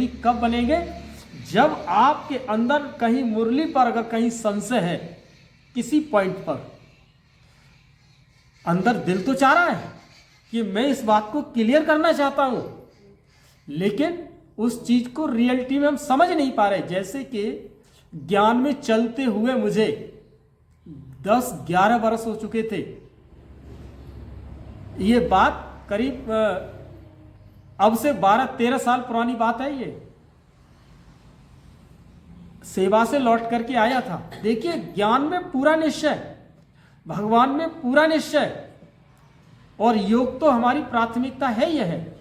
रमणीक कब बनेंगे? जब आपके अंदर कहीं मुरली पर अगर कहीं संशय है, किसी पॉइंट पर अंदर दिल तो चाह रहा है कि मैं इस बात को क्लियर करना चाहता हूं, लेकिन उस चीज को रियलिटी में हम समझ नहीं पा रहे। जैसे कि ज्ञान में चलते हुए मुझे 10-11 वर्ष हो चुके थे। ये बात करीब अब से 12-13 साल पुरानी बात है। ये सेवा से लौट करके आया था। देखिए, ज्ञान में पूरा निश्चय, भगवान में पूरा निश्चय, और योग तो हमारी प्राथमिकता है ही है,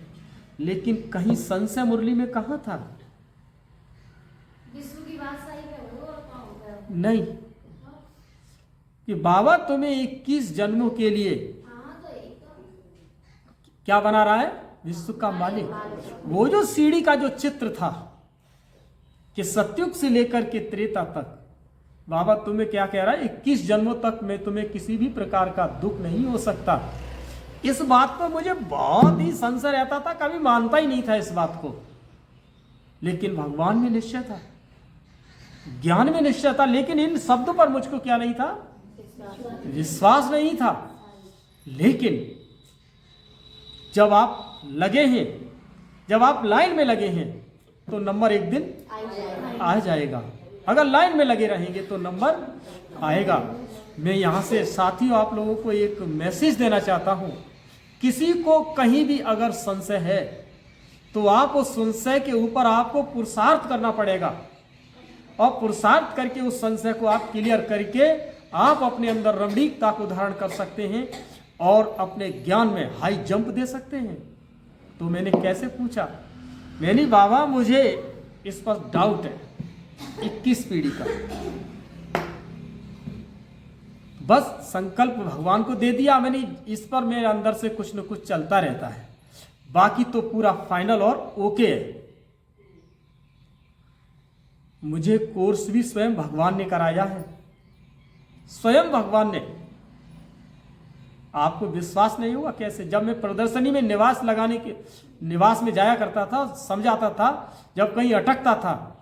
लेकिन कहीं संशय मुरली में कहां था? विश्व की बात सही है वो, और कहाँ होता है? नहीं, कि बाबा तुम्हें 21 जन्मों के लिए हाँ, तो एक तो क्या बना रहा है? विश्व का मालिक। वो जो सीढ़ी का जो चित्र था कि सतयुग से लेकर के त्रेता तक, बाबा तुम्हें क्या कह रहा है? 21 जन्मों तक में तुम्हें किसी भी प्रकार का दुख नहीं हो सकता। इस बात पर मुझे बहुत ही संशय रहता था, कभी मानता ही नहीं था इस बात को। लेकिन भगवान में निश्चय था, ज्ञान में निश्चय था, लेकिन इन शब्दों पर मुझको क्या नहीं था? विश्वास नहीं था। लेकिन जब आप लगे हैं, जब आप लाइन में लगे हैं, तो नंबर एक दिन आ जाएगा। अगर लाइन में लगे रहेंगे तो नंबर आएगा। मैं यहां से साथियों आप लोगों को एक मैसेज देना चाहता हूं। किसी को कहीं भी अगर संशय है तो आप उस संशय के ऊपर आपको पुरुषार्थ करना पड़ेगा, और पुरुषार्थ करके उस संशय को आप क्लियर करके आप अपने अंदर रमणीकता को धारण कर सकते हैं और अपने ज्ञान में हाई जंप दे सकते हैं। तो मैंने कैसे पूछा? मैंने बाबा मुझे इस पर डाउट है 21 पीढ़ी का। बस संकल्प भगवान को दे दिया मैंने, इस पर मेरे अंदर से कुछ न कुछ चलता रहता है, बाकी तो पूरा फाइनल और ओके है। मुझे कोर्स भी स्वयं भगवान ने कराया है, स्वयं भगवान ने। आपको विश्वास नहीं हुआ कैसे? जब मैं प्रदर्शनी में निवास लगाने के निवास में जाया करता था, समझाता था, जब कहीं अटकता था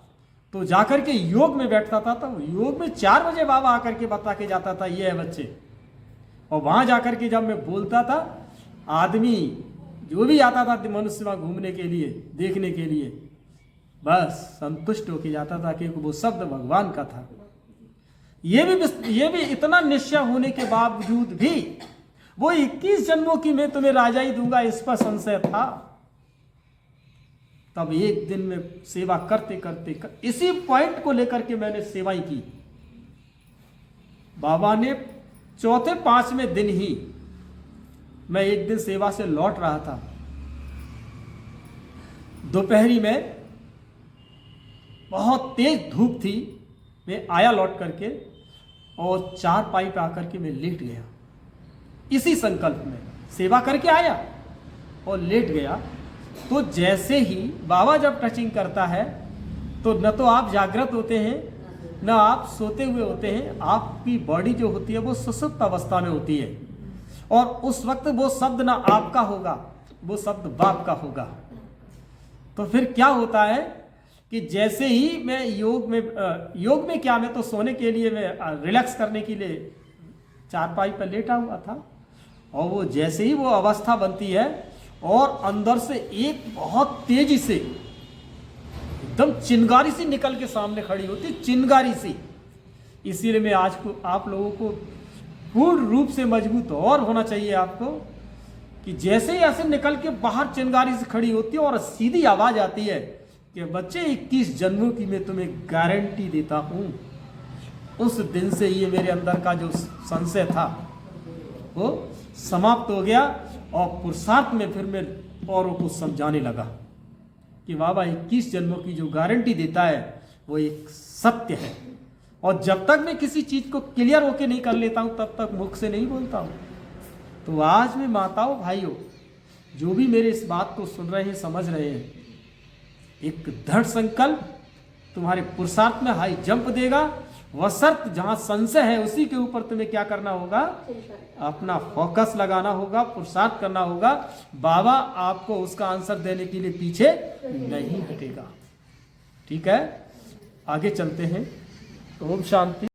तो जाकर के योग में बैठता था, तो योग में 4 बजे बाबा आकर के बता के जाता था ये है बच्चे। और वहां जाकर के जब मैं बोलता था, आदमी जो भी आता था मनुष्य वहां घूमने के लिए, देखने के लिए, बस संतुष्ट होके जाता था कि वो शब्द भगवान का था। ये भी इतना निश्चय होने के बावजूद भी वो 21 जन्मों की मैं तुम्हें राजाई दूंगा, इस पर संशय था। तब एक दिन में सेवा करते करते इसी पॉइंट को लेकर के मैंने सेवाएं की। बाबा ने 4-5वें दिन ही, मैं एक दिन सेवा से लौट रहा था, दोपहरी में बहुत तेज धूप थी। मैं आया लौट करके और 4 पाई पे आकर के मैं लेट गया। इसी संकल्प में सेवा करके आया और लेट गया। तो जैसे ही बाबा जब टचिंग करता है तो न तो आप जागृत होते हैं, न आप सोते हुए होते हैं, आपकी बॉडी जो होती है वो सुषुप्त अवस्था में होती है, और उस वक्त वो शब्द ना आपका होगा, वो शब्द बाप का होगा। तो फिर क्या होता है कि जैसे ही मैं योग में क्या, मैं तो सोने के लिए, मैं रिलैक्स करने के लिए चारपाई पर लेटा हुआ था, और वो जैसे ही वो अवस्था बनती है और अंदर से एक बहुत तेजी से एकदम चिंगारी सी निकल के सामने खड़ी होती, चिंगारी सी। इसीलिए मैं आज को आप लोगों को पूर्ण रूप से मजबूत और होना चाहिए आपको, कि जैसे ही ऐसे निकल के बाहर चिंगारी से खड़ी होती है और सीधी आवाज आती है कि बच्चे 21 जन्मों की मैं तुम्हें गारंटी देता हूं। उस दिन से ये मेरे अंदर का जो संशय था वो समाप्त हो गया, और पुरुषार्थ में फिर मैं औरों को समझाने लगा कि बाबा 21 जन्मों की जो गारंटी देता है वो एक सत्य है, और जब तक मैं किसी चीज को क्लियर होके नहीं कर लेता हूं तब तक मुख से नहीं बोलता हूं। तो आज में माताओं भाइयों जो भी मेरे इस बात को सुन रहे हैं, समझ रहे हैं, एक दृढ़ संकल्प तुम्हारे पुरुषार्थ में हाई जंप देगा। वह शर्त जहां संशय है उसी के ऊपर तुम्हें क्या करना होगा? अपना फोकस लगाना होगा, पुरुषार्थ करना होगा। बाबा आपको उसका आंसर देने के लिए पीछे नहीं हटेगा। ठीक है, आगे चलते हैं। ओम शांति।